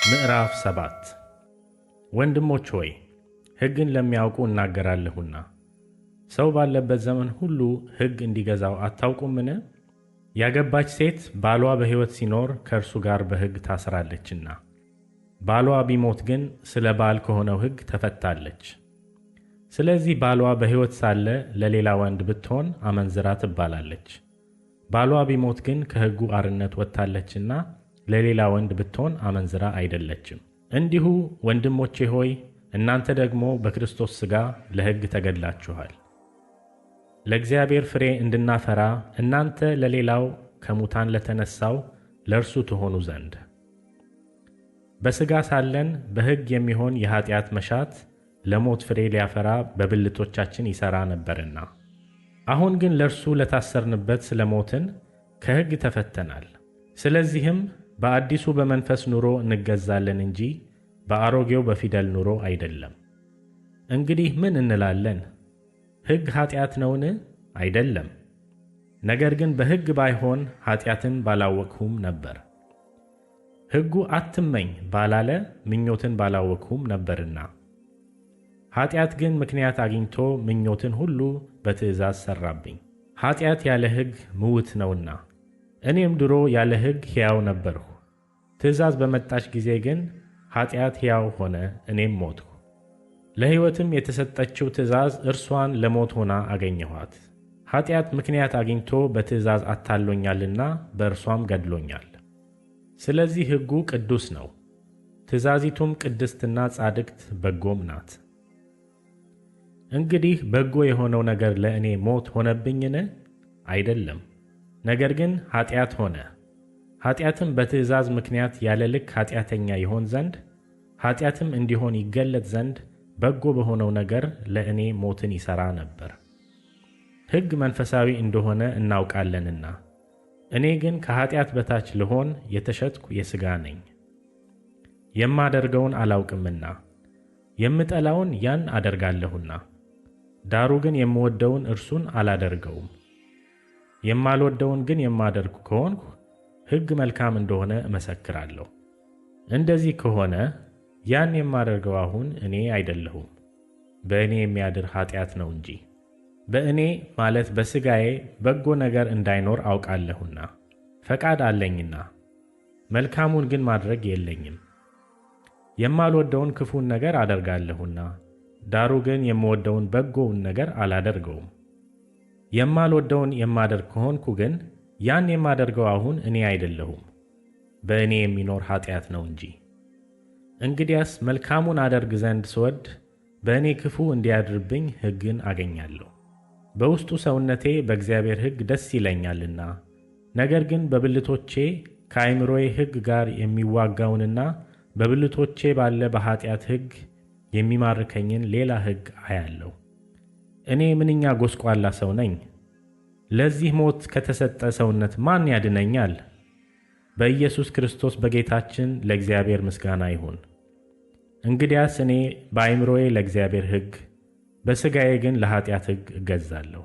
ምዕራፍ 7 ወንድሞች ሆይ ሕግን ለሚያውቁ እናገራለሁና ሰው ባለበት ዘመን ሁሉ ሕግ እንዲገዛው አታውቁምን? ያገባች ሴት ባሏ በሕይወት ሲኖር ከእርሱ ጋር በሕግ ታስራለችና፣ ባሏ ቢሞት ግን ስለ ባል ከሆነው ሕግ ተፈታለች። ስለዚህ ባሏ በሕይወት ሳለ ለሌላ ወንድ ብትሆን አመንዝራ ትባላለች። ባሏ ቢሞት ግን ከሕጉ አርነት ወጥታለችና ለሌላ ወንድ ብትሆን አመንዝራ አይደለችም። እንዲሁ ወንድሞቼ ሆይ እናንተ ደግሞ በክርስቶስ ሥጋ ለሕግ ተገድላችኋል፣ ለእግዚአብሔር ፍሬ እንድናፈራ እናንተ ለሌላው ከሙታን ለተነሳው ለእርሱ ትሆኑ ዘንድ። በሥጋ ሳለን በሕግ የሚሆን የኀጢአት መሻት ለሞት ፍሬ ሊያፈራ በብልቶቻችን ይሠራ ነበርና፣ አሁን ግን ለእርሱ ለታሰርንበት ስለ ሞትን ከሕግ ተፈተናል። ስለዚህም በአዲሱ በመንፈስ ኑሮ እንገዛለን እንጂ በአሮጌው በፊደል ኑሮ አይደለም። እንግዲህ ምን እንላለን? ሕግ ኀጢአት ነውን? አይደለም። ነገር ግን በሕግ ባይሆን ኀጢአትን ባላወቅሁም ነበር። ሕጉ አትመኝ ባላለ ምኞትን ባላወቅሁም ነበርና። ኀጢአት ግን ምክንያት አግኝቶ ምኞትን ሁሉ በትእዛዝ ሠራብኝ። ኀጢአት ያለ ሕግ ምውት ነውና፣ እኔም ድሮ ያለ ሕግ ሕያው ነበርሁ። ትእዛዝ በመጣች ጊዜ ግን ኀጢአት ሕያው ሆነ፣ እኔም ሞትሁ። ለሕይወትም የተሰጠችው ትእዛዝ እርሷን ለሞት ሆና አገኘኋት። ኀጢአት ምክንያት አግኝቶ በትእዛዝ አታሎኛልና በእርሷም ገድሎኛል። ስለዚህ ሕጉ ቅዱስ ነው፣ ትእዛዚቱም ቅድስትና ጻድቅት በጎም ናት። እንግዲህ በጎ የሆነው ነገር ለእኔ ሞት ሆነብኝን? አይደለም። ነገር ግን ኀጢአት ሆነ። ኀጢአትም በትእዛዝ ምክንያት ያለ ልክ ኀጢአተኛ ይሆን ዘንድ ኀጢአትም እንዲሆን ይገለጥ ዘንድ በጎ በሆነው ነገር ለእኔ ሞትን ይሠራ ነበር። ሕግ መንፈሳዊ እንደሆነ እናውቃለንና፣ እኔ ግን ከኀጢአት በታች ልሆን የተሸጥኩ የሥጋ ነኝ። የማደርገውን አላውቅምና የምጠላውን ያን አደርጋለሁና፣ ዳሩ ግን የምወደውን እርሱን አላደርገውም። የማልወደውን ግን የማደርግ ከሆንሁ ሕግ መልካም እንደሆነ እመሰክራለሁ። እንደዚህ ከሆነ ያን የማደርገው አሁን እኔ አይደለሁም፣ በእኔ የሚያድር ኀጢአት ነው እንጂ። በእኔ ማለት በሥጋዬ በጎ ነገር እንዳይኖር አውቃለሁና፣ ፈቃድ አለኝና መልካሙን ግን ማድረግ የለኝም። የማልወደውን ክፉን ነገር አደርጋለሁና፣ ዳሩ ግን የምወደውን በጎውን ነገር አላደርገውም። የማልወደውን የማደርግ ከሆንኩ ግን ያን የማደርገው አሁን እኔ አይደለሁም፣ በእኔ የሚኖር ኀጢአት ነው እንጂ። እንግዲያስ መልካሙን አደርግ ዘንድ ስወድ በእኔ ክፉ እንዲያድርብኝ ሕግን አገኛለሁ። በውስጡ ሰውነቴ በእግዚአብሔር ሕግ ደስ ይለኛልና፣ ነገር ግን በብልቶቼ ከአእምሮዬ ሕግ ጋር የሚዋጋውንና በብልቶቼ ባለ በኀጢአት ሕግ የሚማርከኝን ሌላ ሕግ አያለሁ። እኔ ምንኛ ጎስቋላ ሰው ነኝ! ለዚህ ሞት ከተሰጠ ሰውነት ማን ያድነኛል? በኢየሱስ ክርስቶስ በጌታችን ለእግዚአብሔር ምስጋና ይሁን። እንግዲያስ እኔ በአእምሮዬ ለእግዚአብሔር ሕግ፣ በሥጋዬ ግን ለኀጢአት ሕግ እገዛለሁ።